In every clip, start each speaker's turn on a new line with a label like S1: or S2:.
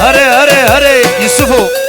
S1: هري هري هري يوسفو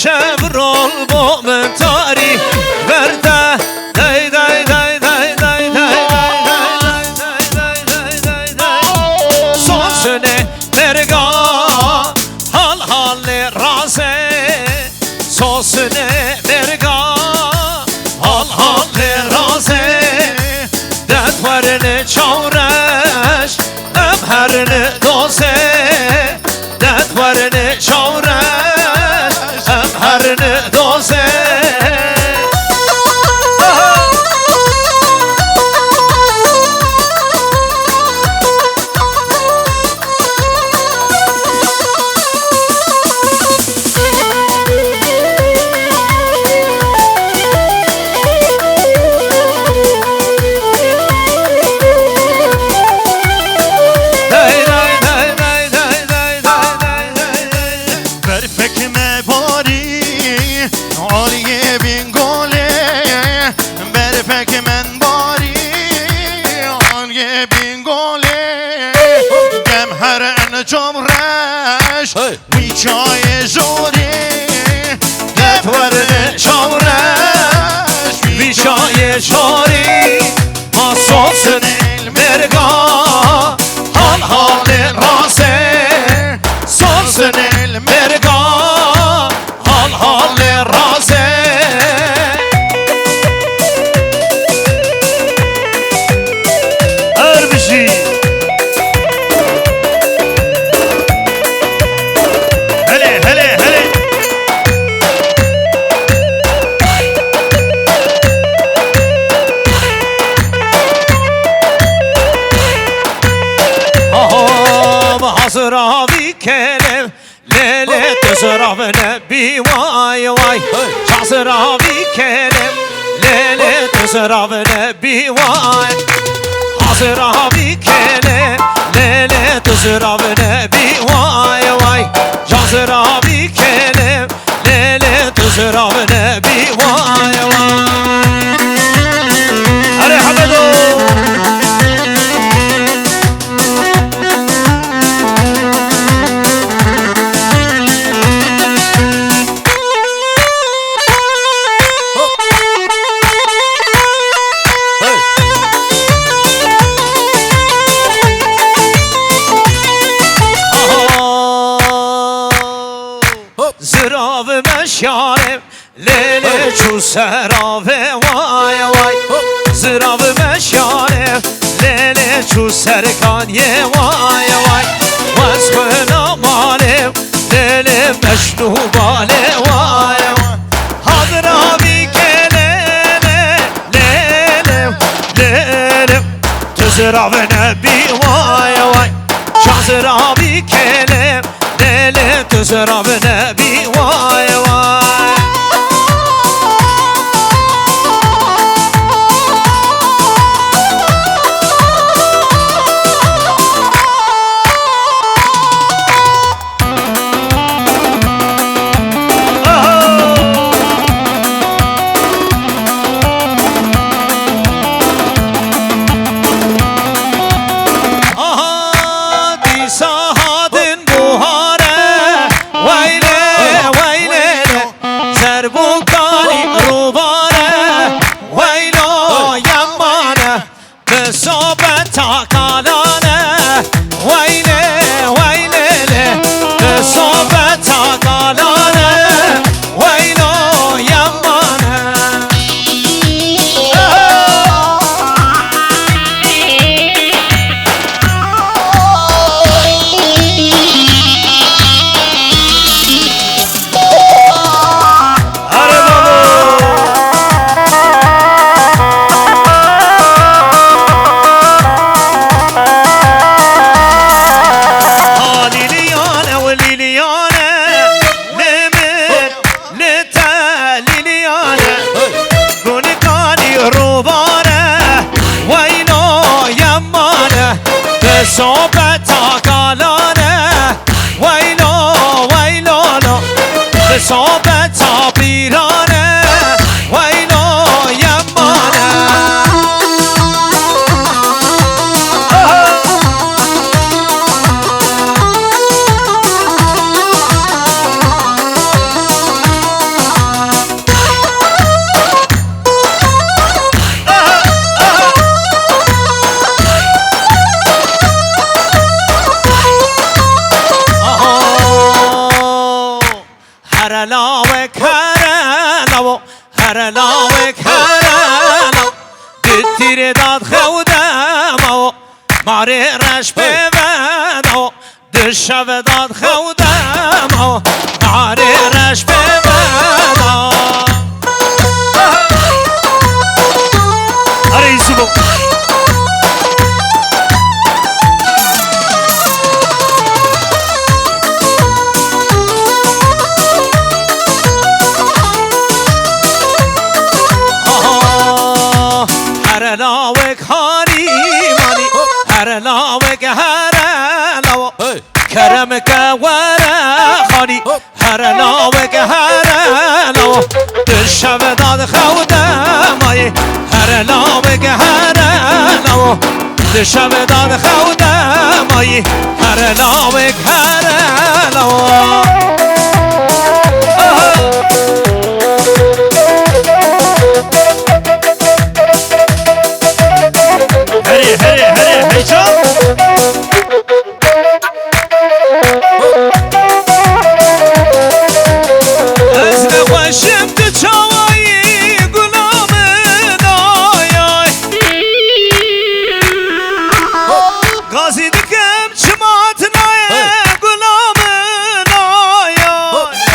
S1: شبرال با من تاری برده دای دای دای دای دای دای سوسنه مرگا حال حال رازه سوسنه مرگا حال حال رازه دتورن چورش امهرن دوزه دتورن چورش هرن دوزه جمرش وی چای زوری دتورن چورش وی چای زوری ما سوسن المرگا حال حال رازه سوسن المرگا حال حال رازه اربشی حضراوي كلم ليلة تزرعنا بي واي واي حضراوي كلم ليلة تزرعنا بي واي حضراوي كلم ليلة تزرعنا بي واي واي حضراوي كلم ليلة تزرعنا بي واي واي هري حمدو زراو مشارم لیل چو سراو وای وای زراو مشارم لیل چو سرکانی وای وای واسه نمانم لیل مشنو باله وای وای حضراوی که لیل تزراو نبی وای وای شازراوی که لیل تزراو نبی وای وای صوبت عقالانه ويلي ويلي صوبت عقالانه ويلو يمانه صوبت عقالانه ويلو ويلو لو صوبت عبيرانه ويلو يمانه هرلاوك هرلاو هرلاوك هرلاو دتير داد خودمو ماری رش بودو دشو داد خودمو ماری رش بودو آره زبو هرلاوك هاري ماني هرلاوك هرلاو كرمك ورا خاني هرلاوك هرلاو دشو داد خودماي هرلاوك هرلاو دشو داد خودماي هرلاوك هرلاو هري هري هري هيجو ازل خوشم تو چاوایی گلام نایای غازی دکم چمات نایه گلام نایای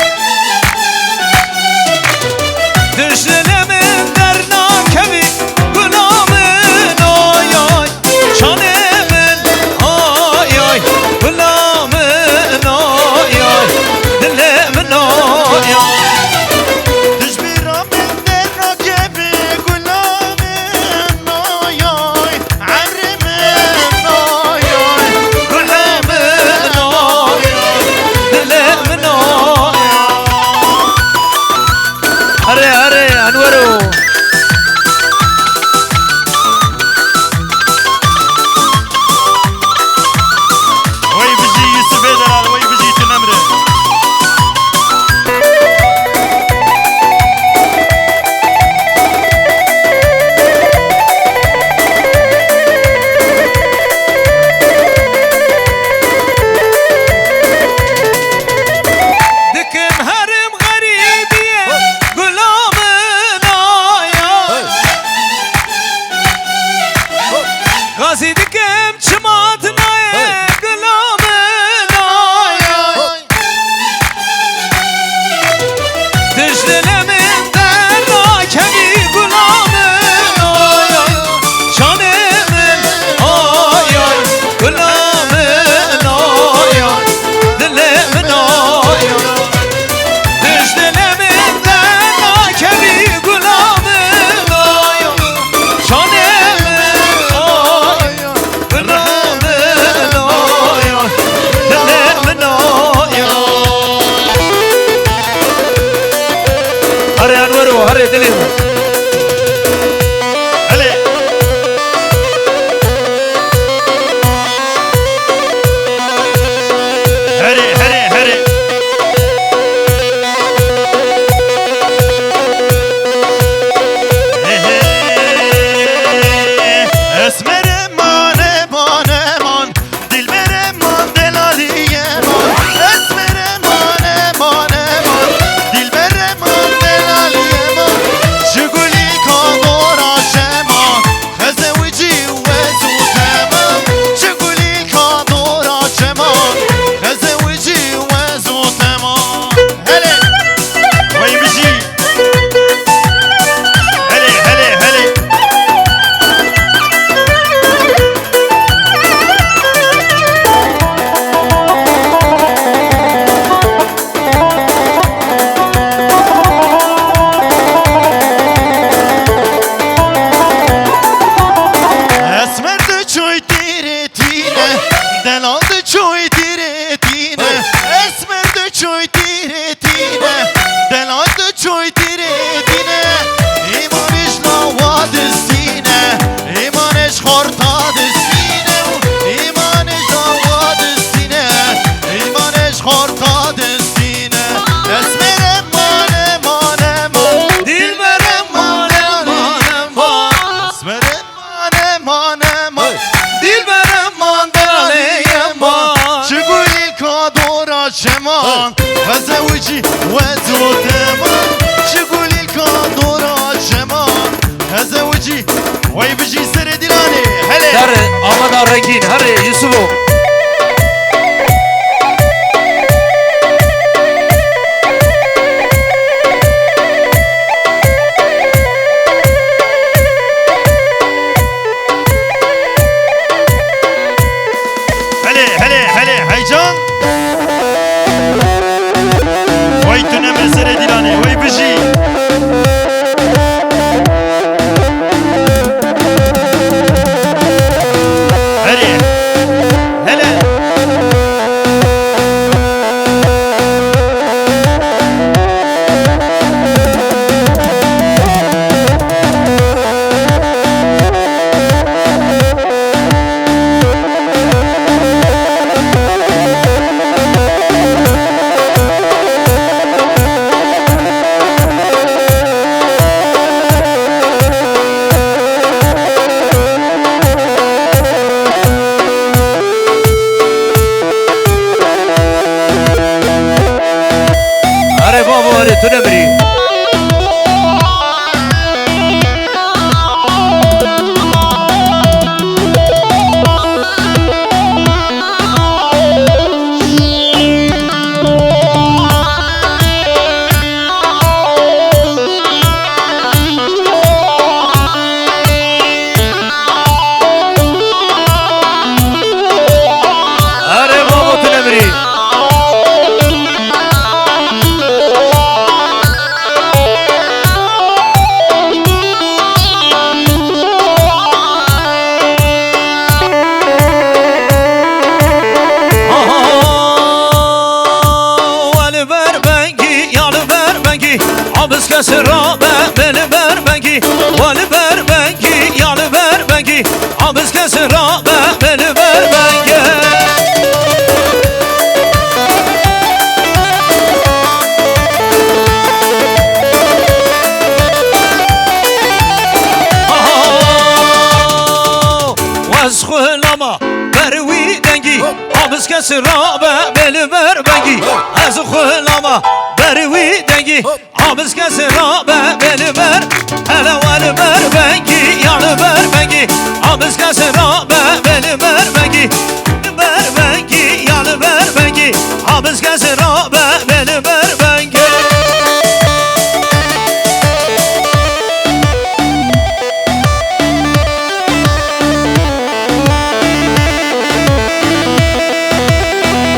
S2: وای بجی سر دیلانی هله
S1: در آمد رنگین هره یوسفو
S2: هیجان وای تو نمر سر دیلانی وای بجی هله هله
S1: تو نمری کس را بل بر بگی وال بر بگی یال بر بگی آبز کس را بل بر بگی واز خلما بروی دنگی آبز کس را بل بر بگی از خلما بروی دنگی آبز کس را بل بر هلا وال بر بگی یال بر بگی آبز کس را بل بر بگی یال بر بگی آبز کس را بل بر بگی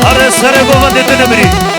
S1: آره سر بابا دیتو نبری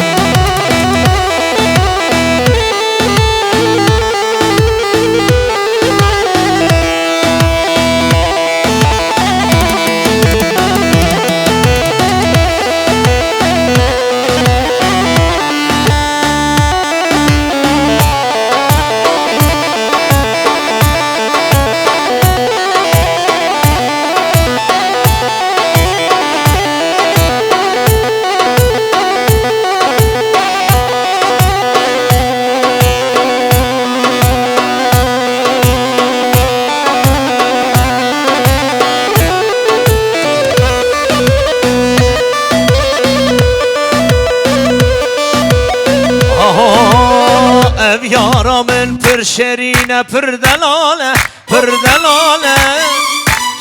S1: یارا من پر شرینه پر دلاله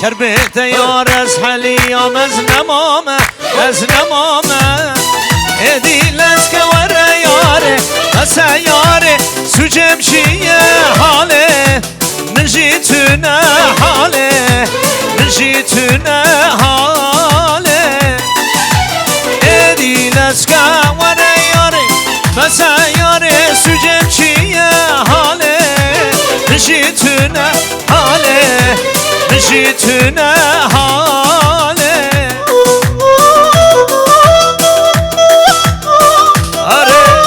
S1: کربت یار از حلیام از نمامه ادیل از که وره یاره از یاره سوچم چیه حاله من جیتونه حاله ادیل از که وره یاره از یاره سوچم چیه حاله من جیتونه حاله آره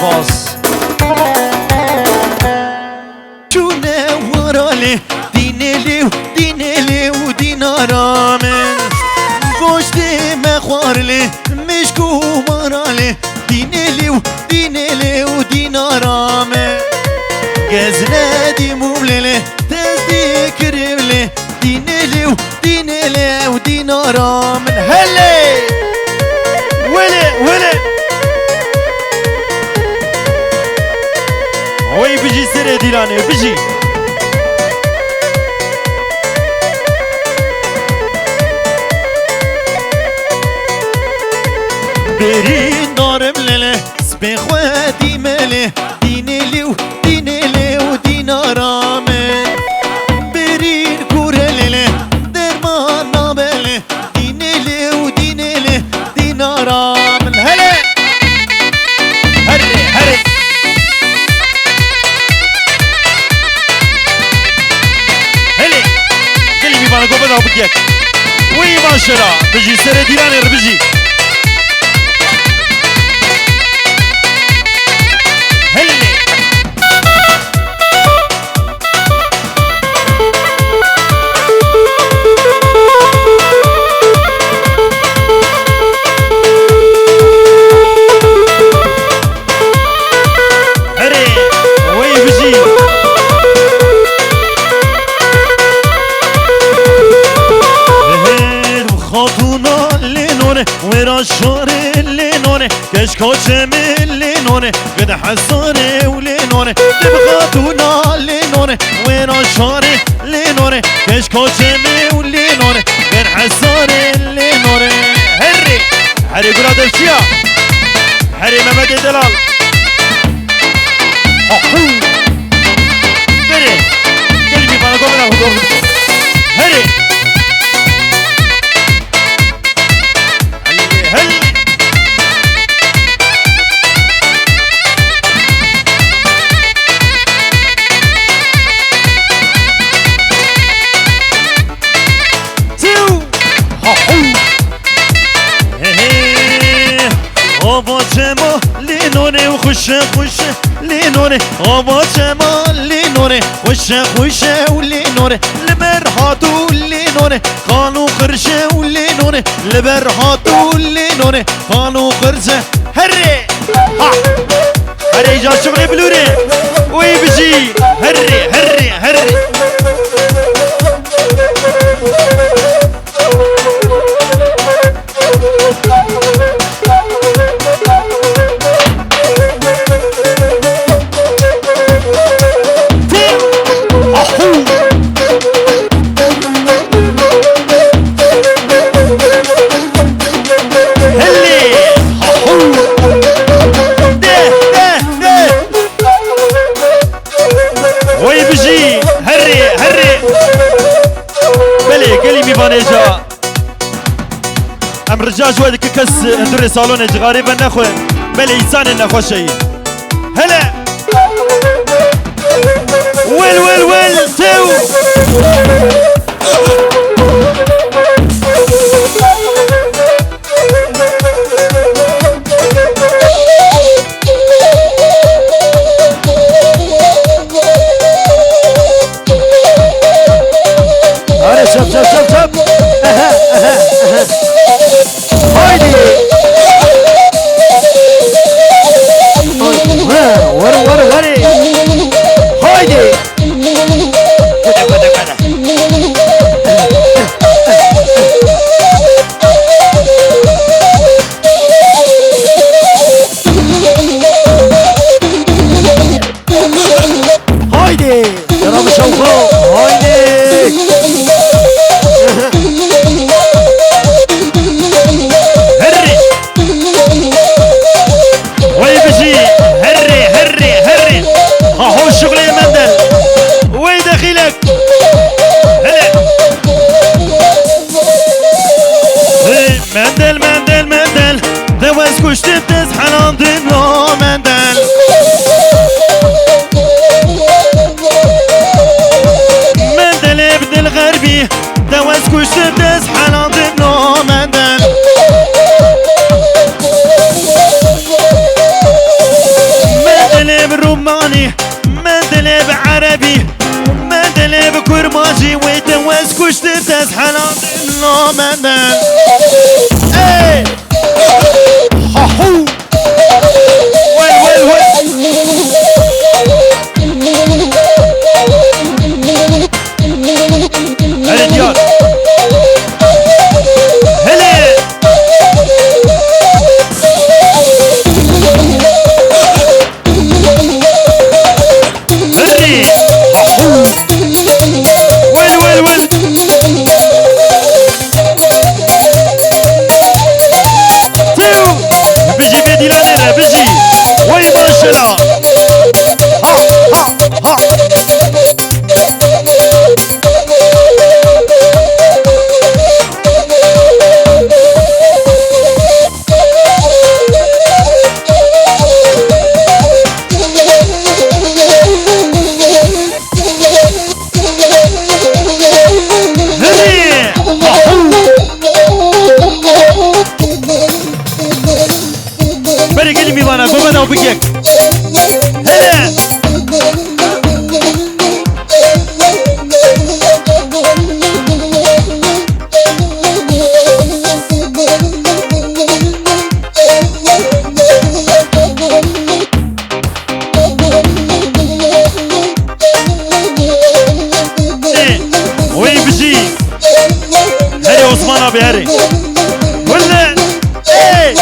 S1: باز
S2: چونه وراله دینلی و دینارامن گوشت مخوارلی
S3: دينيلي ودينارامي جزنا دي مولي تزدي كريملي دينيلي ودينارامي هلي
S2: ولي وي بيجي سري ديلاني بيجي
S3: برين دارم لله سبي خواتي ملي دينيلي ودينارامي برين كورة لله درمان نابلي دينيلي دينارامي هلا
S2: هري هلي قلبي بانا قبضة وبديك وي ماشرة بيجي سري ديلاني بيجي وراشوري اللينوني كشكوشم اللينوني قد حصوني ولينوني تبغاتونا اللينوني وراشوري اللينوني كشكوشم ولينوني قد حصوني اللينوني هري قول هذا الشيء هري محمد دلال هري قلبي بانا قبل هري آباچما لینونه و خوشه لینونه آباچما لینونه خوشه و لینونه لبر هاتو لینونه خانو خرشه و لینونه لبر هاتو لینونه خانو خرشه هري جا شغلي بلوري وي بجي هري ام رجع جواد كس اندري صالون غريبا نخوه بلي انسان نخوه شيء هلا ويل تو شب هايدي ورا هايدي كده هايدي يا رب شوفوا هايدي هو الشغل يا مندل وين دخيلك هلا مندل دواز كشت بتزحن عند النو مندل ابن الغربي دواز كشت بتزحن عند النو مندل روماني مندلب عربي مندلب كرماجي ويتواز كشت تزحل عندنا مندل ايه هاهو وين شلا ها ها ها بري قلبي وانا قوم انا وبيك هلا وين بجي هري عثمان ابي هري ولا ايه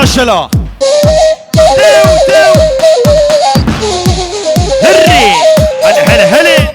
S2: ما شاء الله هري هلا هلا هلا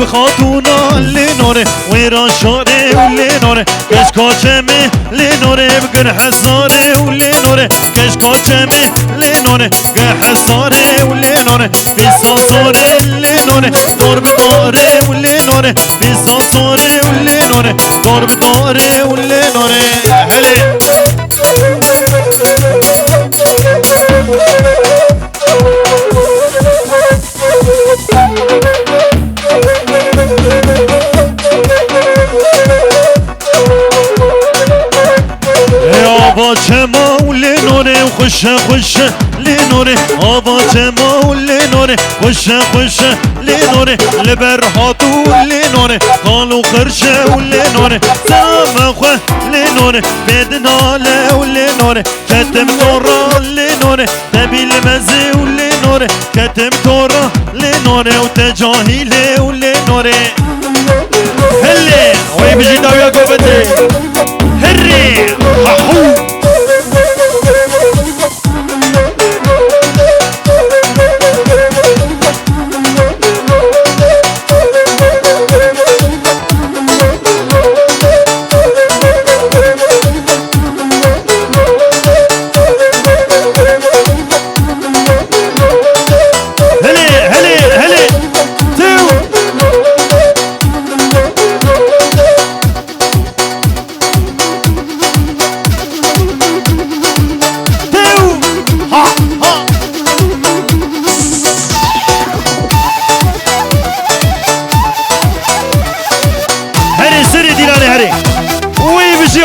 S2: بخاتونا لنوره ويرا شاره ولنوره كشكاچمه لنوره بگن حساره ولنوره كشكاچمه لنوره گحساره ولنوره بساساره لنوره دور بداره ولنوره بساساره ولنوره دور بداره ولنوره هله آبا چما لنوره خوش خوش لنوره آبا چما لنوره خوش خوش لنوره لبر هاتو لنوره قالو خرشه لنوره سام خو لنوره بدناله لنوره كتم تورا لنوره تبي المزي لنوره كتم تورا لنوره وتجاهيله لنوره هلي وين بيجي داويا قوبتي هري ححو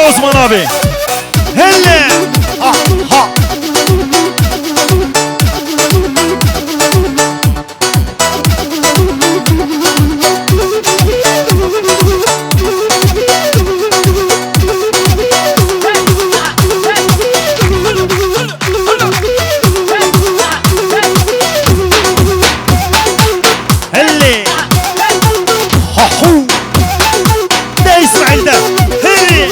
S2: عثمان ابي هلا ها هلا ححو ده اسماعيل ده هلا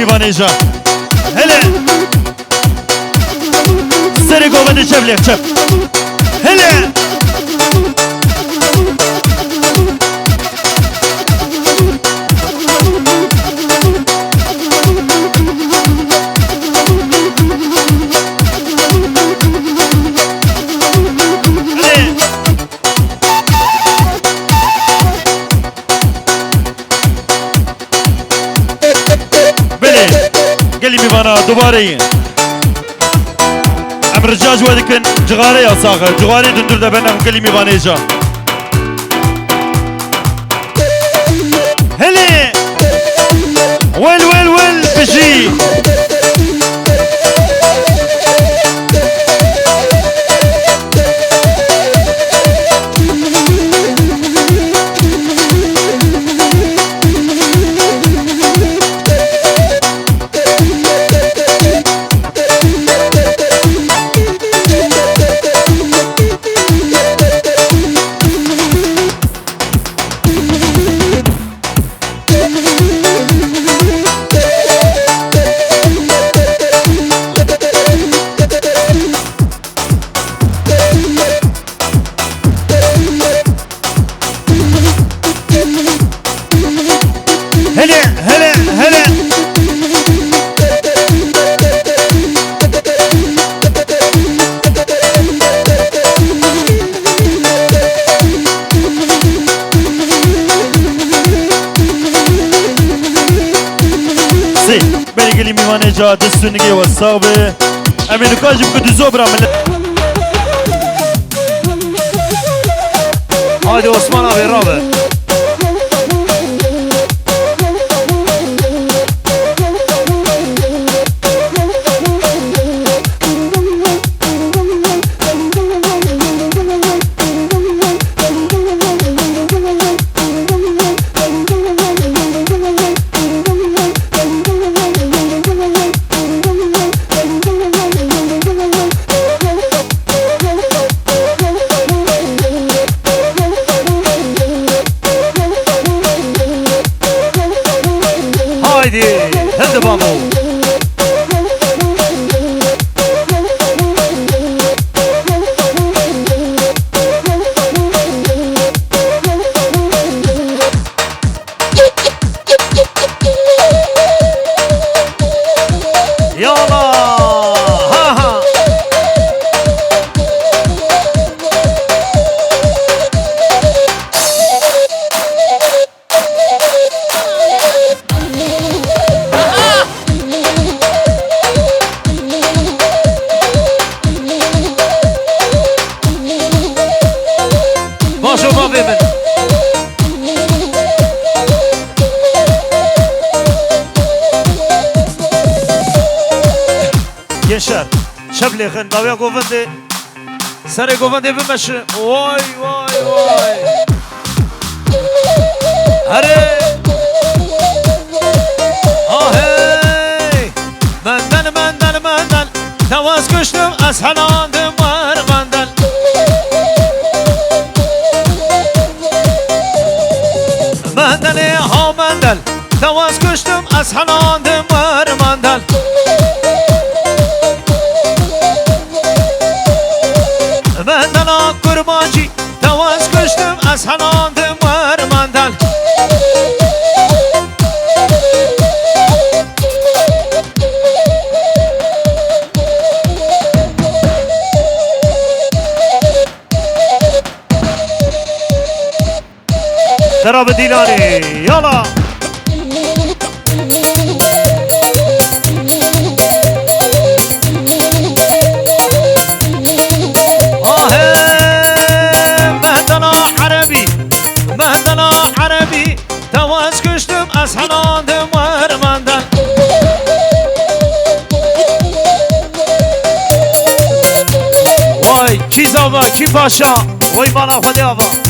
S2: میوانه جا هلا سری گوبنده چپ لیخ چپ هلا قلي ميفانا دوباري ام رجاج ودكن جغاري يا صاغر جغاري دندر دبنا قلي ميفانا جا هلي ويل بجي هلا سي بلي قلي ميواني جا دستونيكي والصاغبي امينو كاجب كدو زوبرا من
S1: هادي عثمان ابي رابع هذا بابو يلا ها باشو بابي من gençler şeble kın davya govende sare govende bimeş vay hare ahey menden tavaz kuştum ashalandım var menden menden tavaz kuştum ashalandım var menden مندل قربانجی تواز کشتم از حناندم ور مندل دراب دیلانی یالا عربي تواز كشتم أسحناندم ورماندن واي كي زابا كي باشا واي مالا خدي أبا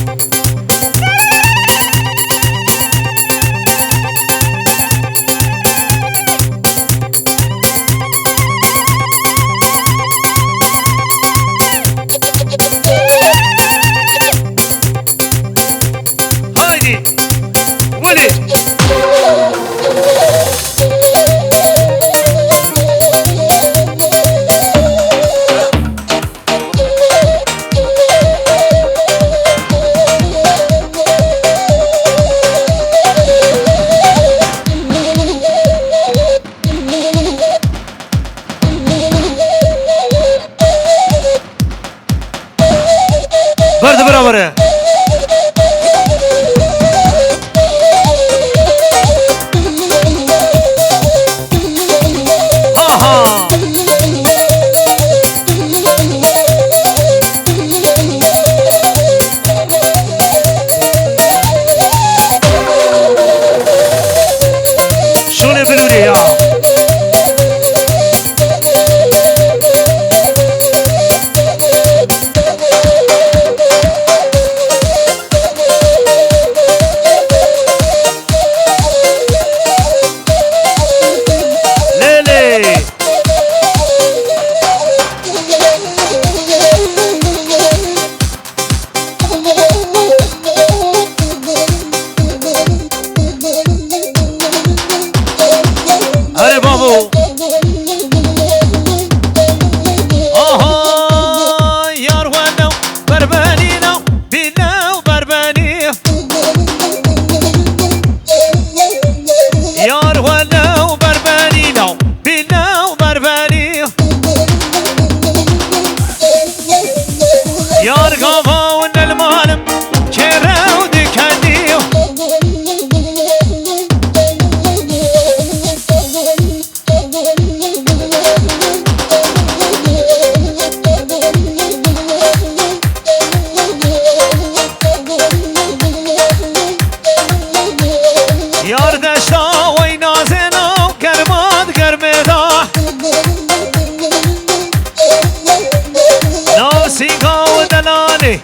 S1: هايدي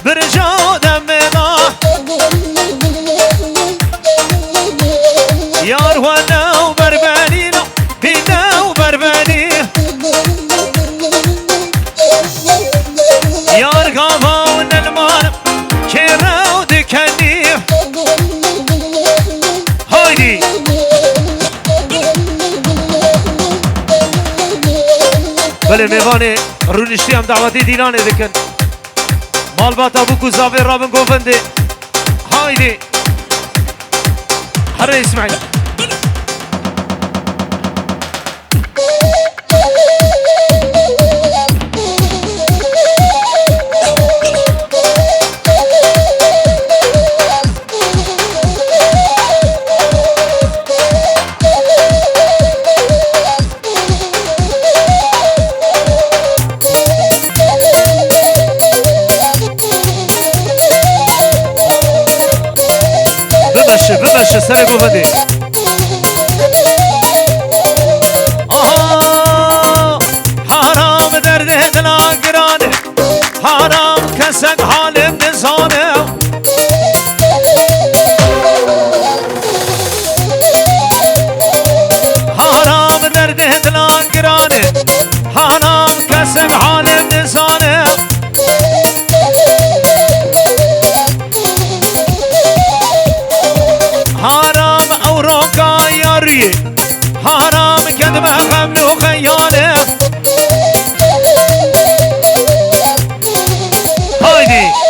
S1: برجع دمنا يار وانا وبربانينا بينا وبرباني يار قابا ونلمان كيرا ودكني هايدي بله میوانه رونشتی هم دعوتی دیلانه دکن مال با تابوکو زاوی رابن گوفنده هایدی هره اسمعیل بمشي سري گوفنده آها حرام درد دلان گرانه حرام کسک حالم نزانه حرام درد دلان گرانه حرام کسک حالم نزانه حرام اوراقا یاری حرام کدمه قبل و خیانه هایدی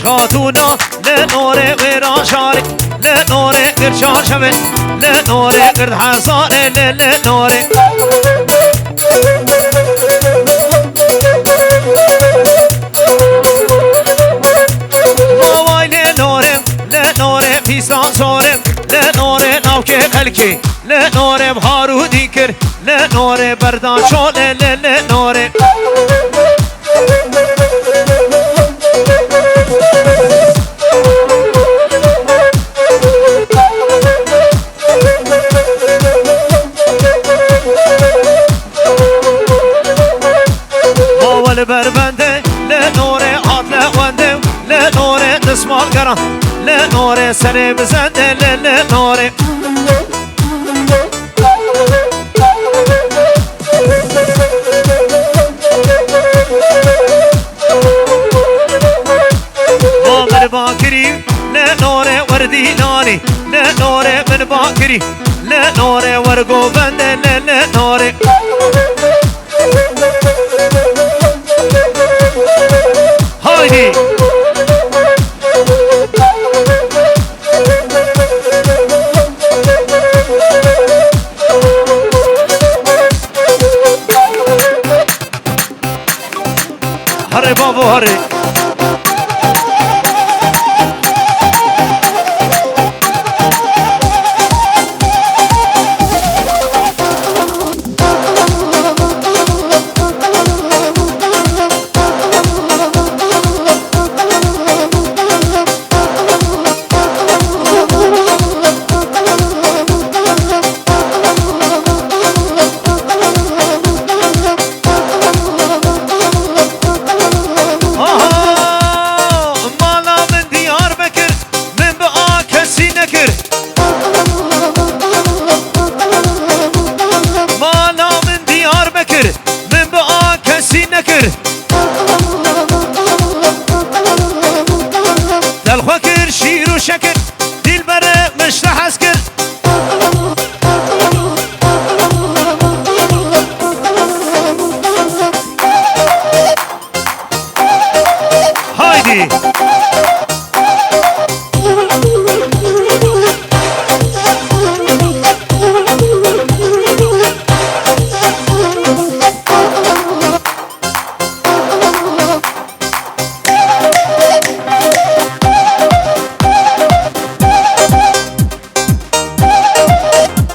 S1: خاتونا لنور غير شاري لنور غير شاشمة لنور غير حصار لنور مواي لنور في سانسور لنور ناوكي خلكي لنور بهارو ديكر لنور بردان شول لنور بربنده لنور عطل ونده لنور نسمال کرم لنور سر بزنده لنور من باکری لنور وردی نانی لنور من باکری لنور ورگو بنده لنور هایدی هره بابو هره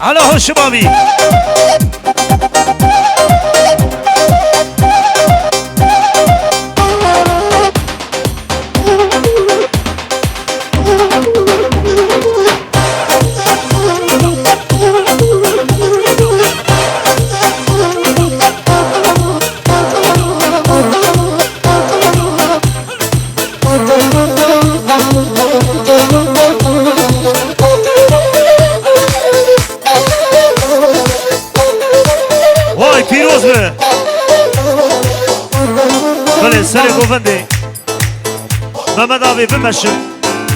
S1: على هو شبابي واي فيروز به بله سر گوونده محمد آبی بمشه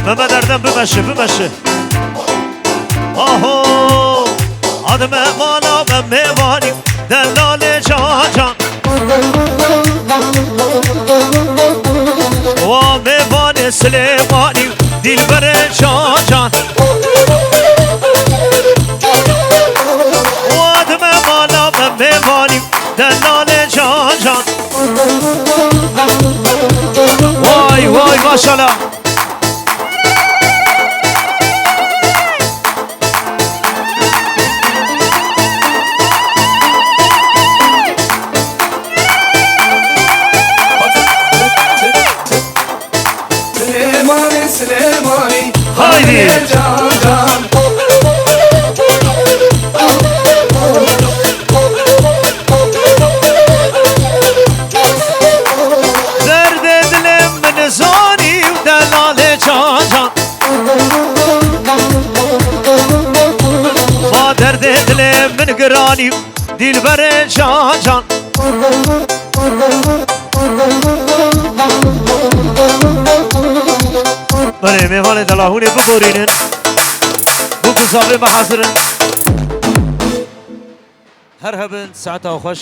S1: محمد اردم بمشه آهو آدم مالا و میوانی دلال جان جان و میوان سلیمانی دل بر جان جان و آدم مالا و میوانی دلال جان جان وای وای ماشاءالله
S4: سليماني
S1: هايدي
S4: جان جان
S1: درد دلم من زانی و دلال جان جان ما درد دلم من گرانی و دل بر جان جان بله میوان دلاهونه ببرینن بو گزاوه محاضرن هر هبن ساعتا خوش